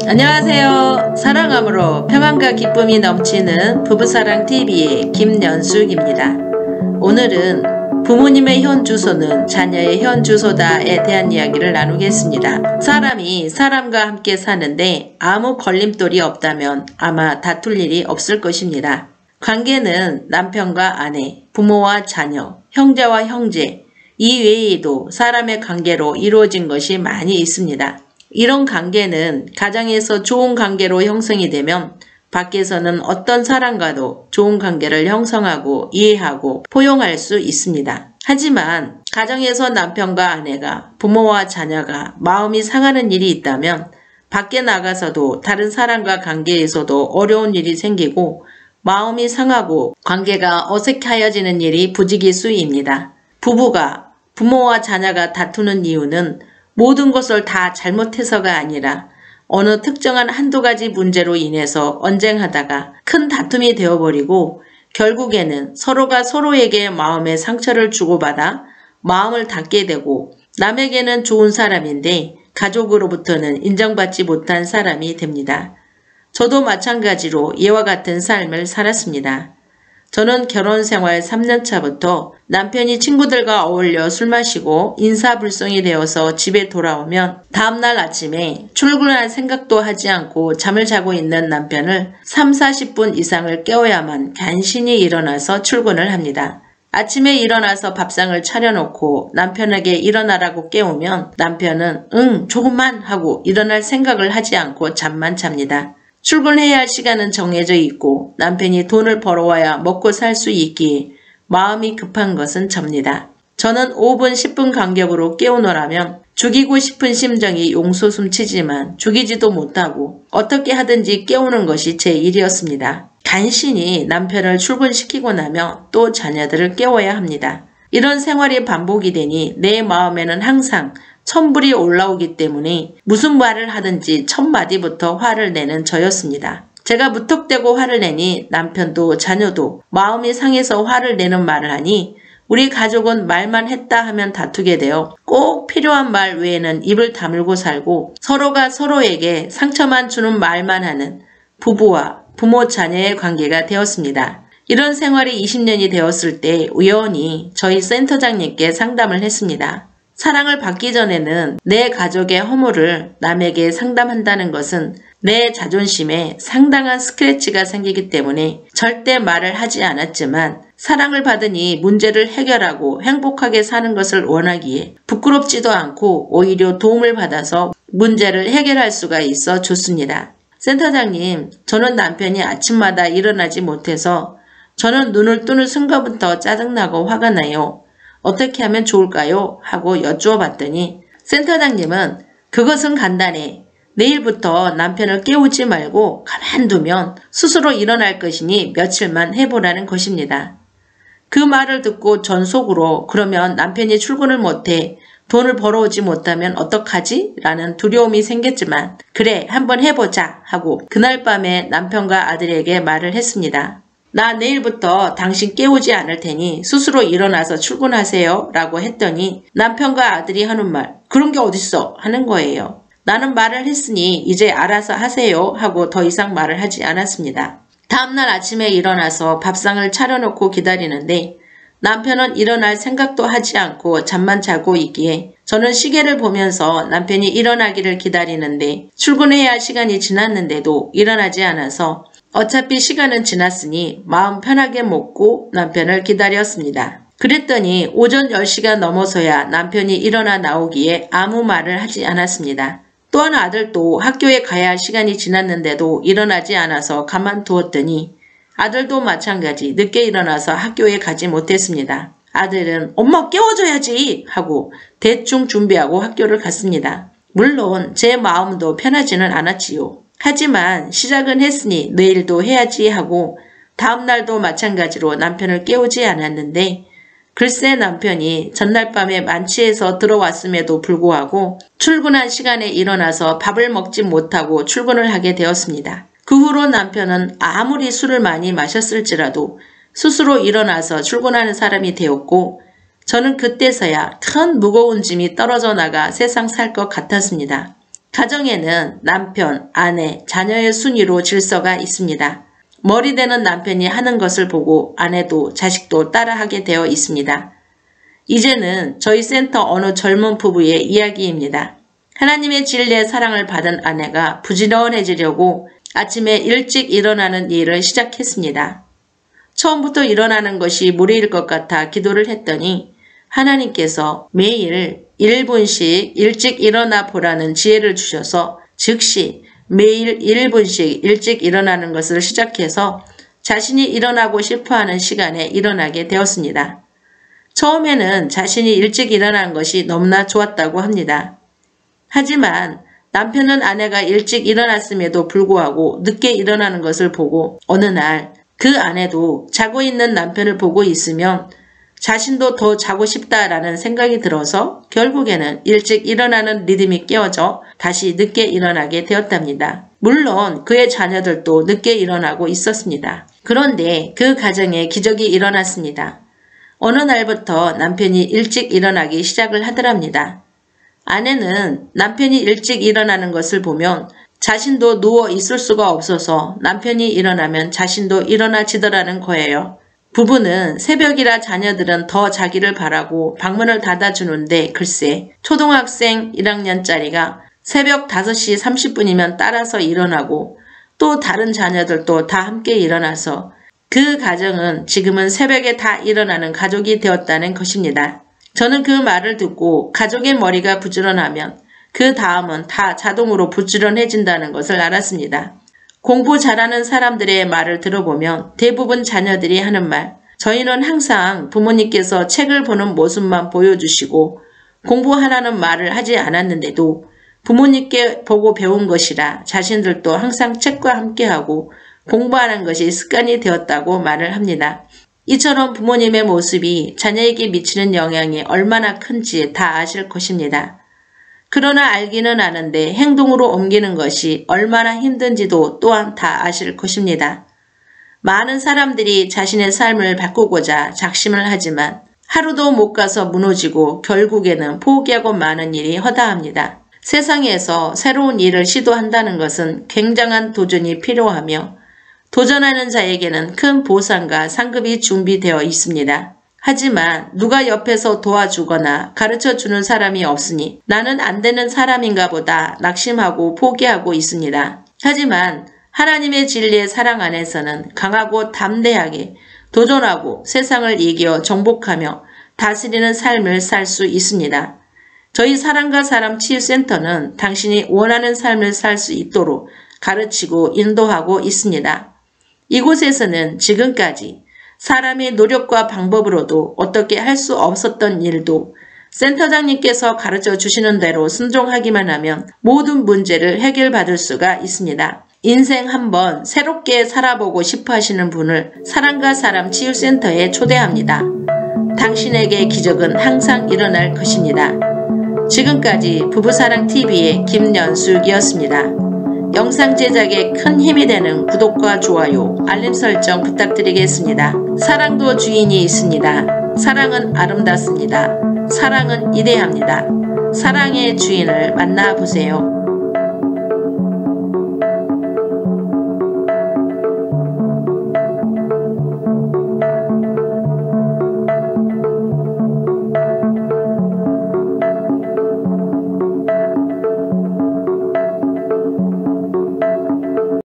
안녕하세요. 사랑함으로 평안과 기쁨이 넘치는 부부사랑TV의 김연숙입니다. 오늘은 부모님의 현 주소는 자녀의 현 주소다에 대한 이야기를 나누겠습니다. 사람이 사람과 함께 사는데 아무 걸림돌이 없다면 아마 다툴 일이 없을 것입니다. 관계는 남편과 아내, 부모와 자녀, 형제와 형제, 이 외에도 사람의 관계로 이루어진 것이 많이 있습니다. 이런 관계는 가정에서 좋은 관계로 형성이 되면 밖에서는 어떤 사람과도 좋은 관계를 형성하고 이해하고 포용할 수 있습니다. 하지만 가정에서 남편과 아내가, 부모와 자녀가 마음이 상하는 일이 있다면 밖에 나가서도 다른 사람과 관계에서도 어려운 일이 생기고 마음이 상하고 관계가 어색해지는 일이 부지기수입니다. 부부가, 부모와 자녀가 다투는 이유는 모든 것을 다 잘못해서가 아니라 어느 특정한 한두 가지 문제로 인해서 언쟁하다가 큰 다툼이 되어버리고 결국에는 서로가 서로에게 마음의 상처를 주고받아 마음을 닫게 되고 남에게는 좋은 사람인데 가족으로부터는 인정받지 못한 사람이 됩니다. 저도 마찬가지로 이와 같은 삶을 살았습니다. 저는 결혼생활 3년차부터 남편이 친구들과 어울려 술 마시고 인사불성이 되어서 집에 돌아오면 다음날 아침에 출근할 생각도 하지 않고 잠을 자고 있는 남편을 30-40분 이상을 깨워야만 간신히 일어나서 출근을 합니다. 아침에 일어나서 밥상을 차려놓고 남편에게 일어나라고 깨우면 남편은 응 조금만 하고 일어날 생각을 하지 않고 잠만 잡니다. 출근해야 할 시간은 정해져 있고 남편이 돈을 벌어와야 먹고 살 수 있기에 마음이 급한 것은 접니다. 저는 5분 10분 간격으로 깨우노라면 죽이고 싶은 심정이 용솟음치지만 죽이지도 못하고 어떻게 하든지 깨우는 것이 제 일이었습니다. 간신히 남편을 출근시키고 나면 또 자녀들을 깨워야 합니다. 이런 생활이 반복이 되니 내 마음에는 항상 천불이 올라오기 때문에 무슨 말을 하든지 첫 마디부터 화를 내는 저였습니다. 제가 무턱대고 화를 내니 남편도 자녀도 마음이 상해서 화를 내는 말을 하니 우리 가족은 말만 했다 하면 다투게 되어 꼭 필요한 말 외에는 입을 다물고 살고 서로가 서로에게 상처만 주는 말만 하는 부부와 부모 자녀의 관계가 되었습니다. 이런 생활이 20년이 되었을 때 우연히 저희 센터장님께 상담을 했습니다. 사랑을 받기 전에는 내 가족의 허물을 남에게 상담한다는 것은 내 자존심에 상당한 스크래치가 생기기 때문에 절대 말을 하지 않았지만 사랑을 받으니 문제를 해결하고 행복하게 사는 것을 원하기에 부끄럽지도 않고 오히려 도움을 받아서 문제를 해결할 수가 있어 좋습니다. 센터장님, 저는 남편이 아침마다 일어나지 못해서 저는 눈을 뜨는 순간부터 짜증나고 화가 나요. 어떻게 하면 좋을까요? 하고 여쭈어봤더니 센터장님은 그것은 간단해. 내일부터 남편을 깨우지 말고 가만두면 스스로 일어날 것이니 며칠만 해보라는 것입니다. 그 말을 듣고 전 속으로 그러면 남편이 출근을 못해 돈을 벌어오지 못하면 어떡하지? 라는 두려움이 생겼지만 그래 한번 해보자 하고 그날 밤에 남편과 아들에게 말을 했습니다. 나 내일부터 당신 깨우지 않을 테니 스스로 일어나서 출근하세요 라고 했더니 남편과 아들이 하는 말 그런 게 어딨어 하는 거예요. 나는 말을 했으니 이제 알아서 하세요 하고 더 이상 말을 하지 않았습니다. 다음날 아침에 일어나서 밥상을 차려놓고 기다리는데 남편은 일어날 생각도 하지 않고 잠만 자고 있기에 저는 시계를 보면서 남편이 일어나기를 기다리는데 출근해야 할 시간이 지났는데도 일어나지 않아서 어차피 시간은 지났으니 마음 편하게 먹고 남편을 기다렸습니다. 그랬더니 오전 10시가 넘어서야 남편이 일어나 나오기에 아무 말을 하지 않았습니다. 또한 아들도 학교에 가야 할 시간이 지났는데도 일어나지 않아서 가만두었더니 아들도 마찬가지 늦게 일어나서 학교에 가지 못했습니다. 아들은 엄마 깨워줘야지 하고 대충 준비하고 학교를 갔습니다. 물론 제 마음도 편하지는 않았지요. 하지만 시작은 했으니 내일도 해야지 하고 다음날도 마찬가지로 남편을 깨우지 않았는데 글쎄 남편이 전날 밤에 만취해서 들어왔음에도 불구하고 출근한 시간에 일어나서 밥을 먹지 못하고 출근을 하게 되었습니다. 그 후로 남편은 아무리 술을 많이 마셨을지라도 스스로 일어나서 출근하는 사람이 되었고 저는 그때서야 큰 무거운 짐이 떨어져 나가 세상 살 것 같았습니다. 가정에는 남편, 아내, 자녀의 순위로 질서가 있습니다. 머리 되는 남편이 하는 것을 보고 아내도 자식도 따라하게 되어 있습니다. 이제는 저희 센터 어느 젊은 부부의 이야기입니다. 하나님의 진리의 사랑을 받은 아내가 부지런해지려고 아침에 일찍 일어나는 일을 시작했습니다. 처음부터 일어나는 것이 무리일 것 같아 기도를 했더니 하나님께서 매일 1분씩 일찍 일어나 보라는 지혜를 주셔서 즉시 매일 1분씩 일찍 일어나는 것을 시작해서 자신이 일어나고 싶어하는 시간에 일어나게 되었습니다. 처음에는 자신이 일찍 일어나는 것이 너무나 좋았다고 합니다. 하지만 남편은 아내가 일찍 일어났음에도 불구하고 늦게 일어나는 것을 보고 어느 날 그 아내도 자고 있는 남편을 보고 있으면 자신도 더 자고 싶다라는 생각이 들어서 결국에는 일찍 일어나는 리듬이 깨어져 다시 늦게 일어나게 되었답니다. 물론 그의 자녀들도 늦게 일어나고 있었습니다. 그런데 그 가정에 기적이 일어났습니다. 어느 날부터 남편이 일찍 일어나기 시작을 하더랍니다. 아내는 남편이 일찍 일어나는 것을 보면 자신도 누워 있을 수가 없어서 남편이 일어나면 자신도 일어나지더라는 거예요. 부부는 새벽이라 자녀들은 더 자기를 바라고 방문을 닫아주는데 글쎄 초등학생 1학년짜리가 새벽 5시 30분이면 따라서 일어나고 또 다른 자녀들도 다 함께 일어나서 그 가정은 지금은 새벽에 다 일어나는 가족이 되었다는 것입니다. 저는 그 말을 듣고 가족의 머리가 부지런하면 그 다음은 다 자동으로 부지런해진다는 것을 알았습니다. 공부 잘하는 사람들의 말을 들어보면 대부분 자녀들이 하는 말, 저희는 항상 부모님께서 책을 보는 모습만 보여주시고 공부하라는 말을 하지 않았는데도 부모님께 보고 배운 것이라 자신들도 항상 책과 함께하고 공부하는 것이 습관이 되었다고 말을 합니다. 이처럼 부모님의 모습이 자녀에게 미치는 영향이 얼마나 큰지 다 아실 것입니다. 그러나 알기는 아는데 행동으로 옮기는 것이 얼마나 힘든지도 또한 다 아실 것입니다. 많은 사람들이 자신의 삶을 바꾸고자 작심을 하지만 하루도 못 가서 무너지고 결국에는 포기하고 마는 일이 허다합니다. 세상에서 새로운 일을 시도한다는 것은 굉장한 도전이 필요하며 도전하는 자에게는 큰 보상과 상급이 준비되어 있습니다. 하지만 누가 옆에서 도와주거나 가르쳐주는 사람이 없으니 나는 안 되는 사람인가 보다 낙심하고 포기하고 있습니다. 하지만 하나님의 진리의 사랑 안에서는 강하고 담대하게 도전하고 세상을 이겨 정복하며 다스리는 삶을 살 수 있습니다. 저희 사랑과 사람 치유센터는 당신이 원하는 삶을 살 수 있도록 가르치고 인도하고 있습니다. 이곳에서는 지금까지 사람의 노력과 방법으로도 어떻게 할 수 없었던 일도 센터장님께서 가르쳐 주시는 대로 순종하기만 하면 모든 문제를 해결받을 수가 있습니다. 인생 한번 새롭게 살아보고 싶어 하시는 분을 사랑과 사람 치유센터에 초대합니다. 당신에게 기적은 항상 일어날 것입니다. 지금까지 부부사랑TV의 김연숙이었습니다. 영상 제작에 큰 힘이 되는 구독과 좋아요, 알림 설정 부탁드리겠습니다. 사랑도 주인이 있습니다. 사랑은 아름답습니다. 사랑은 이대합니다. 사랑의 주인을 만나보세요.